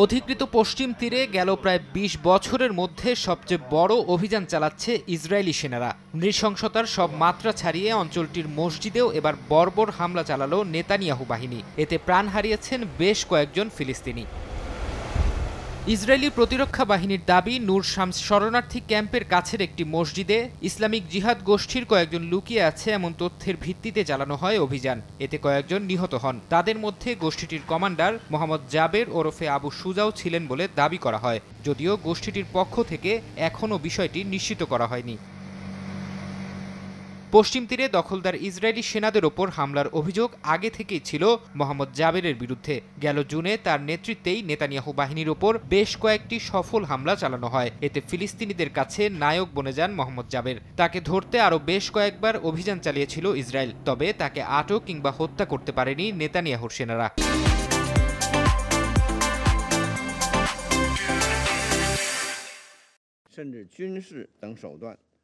অধিকৃত পশ্চিম তীরে গেল প্রায় ২০ বছরের মধ্যে সবচেয়ে বড় অভিযান চালাচ্ছে ইসরায়েলি সেনারা। নৃশংসতার সব মাত্রা ছাড়িয়ে অঞ্চলটির মসজিদেও এবার বর্বর হামলা চালালো নেতানিয়াহু বাহিনী। এতে প্রাণ হারিয়েছেন বেশ কয়েকজন ফিলিস্তিনি। ইসরায়েলি প্রতিরক্ষা বাহিনীর দাবি, নূর শামস শরণার্থী ক্যাম্পের কাছের একটি মসজিদে ইসলামিক জিহাদ গোষ্ঠীর কয়েকজন লুকিয়ে আছে এমন তথ্যের ভিত্তিতে চালানো হয় অভিযান। এতে কয়েকজন নিহত হন। তাদের মধ্যে গোষ্ঠীটির কমান্ডার মোহাম্মদ জাবের ওরফে আবু সুজাও ছিলেন বলে দাবি করা হয়, যদিও গোষ্ঠীটির পক্ষ থেকে এখনও বিষয়টি নিশ্চিত করা হয়নি। পশ্চিম তীরে দখলদার ইসরায়েলি সেনাদের ওপর হামলার অভিযোগ আগে থেকেই ছিল মোহাম্মদ জাবেরের বিরুদ্ধে। গেল জুনে তার নেতৃত্বেই নেতানিয়াহু বাহিনীর ওপর বেশ কয়েকটি সফল হামলা চালানো হয়। এতে ফিলিস্তিনিদের কাছে নায়ক বনে যান মোহাম্মদ জাবের। তাকে ধরতে আরও বেশ কয়েকবার অভিযান চালিয়েছিল ইসরায়েল, তবে তাকে আটক কিংবা হত্যা করতে পারেনি নেতানিয়াহুর সেনারা।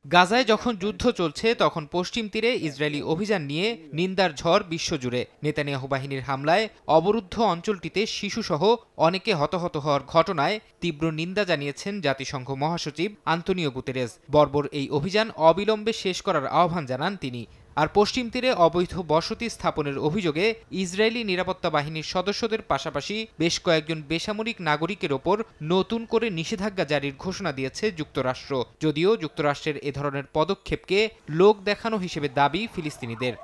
গাজায় যখন যুদ্ধ চলছে তখন পশ্চিম তীরে ইসরায়েলি অভিযান নিয়ে নিন্দার ঝড় বিশ্বজুড়ে। নেতানিয়াহু বাহিনীর হামলায় অবরুদ্ধ অঞ্চলটিতে শিশুসহ অনেকে হতাহত হওয়ার ঘটনায় তীব্র নিন্দা জানিয়েছেন জাতিসংঘ মহাসচিব আন্তোনিও গুতেরেস। বর্বর এই অভিযান অবিলম্বে শেষ করার আহ্বান জানান তিনি। আর পশ্চিম তীরে অবৈধ বসতি স্থাপনের অভিযোগে ইসরায়েলি নিরাপত্তা বাহিনীর সদস্যদের পাশাপাশি বেশ কয়েকজন বেসামরিক নাগরিকের ওপর নতুন করে নিষেধাজ্ঞা জারির ঘোষণা দিয়েছে যুক্তরাষ্ট্র। যদিও যুক্তরাষ্ট্রের এ ধরনের পদক্ষেপকে লোক দেখানো হিসেবে দাবি ফিলিস্তিনিদের।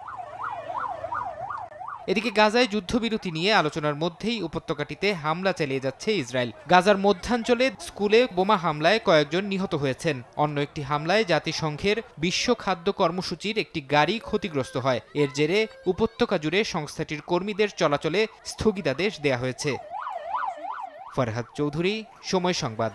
এদিকে গাজায় যুদ্ধবিরতি নিয়ে আলোচনার মধ্যেই উপত্যকাটিতে হামলা চালিয়ে যাচ্ছে ইসরায়েল। গাজার মধ্যাঞ্চলে স্কুলে বোমা হামলায় কয়েকজন নিহত হয়েছেন। অন্য একটি হামলায় জাতিসংঘের বিশ্ব খাদ্য কর্মসূচির একটি গাড়ি ক্ষতিগ্রস্ত হয়। এর জেরে উপত্যকা জুড়ে সংস্থাটির কর্মীদের চলাচলে স্থগিতাদেশ দেয়া হয়েছে। ফরহাদ চৌধুরী, সময় সংবাদ।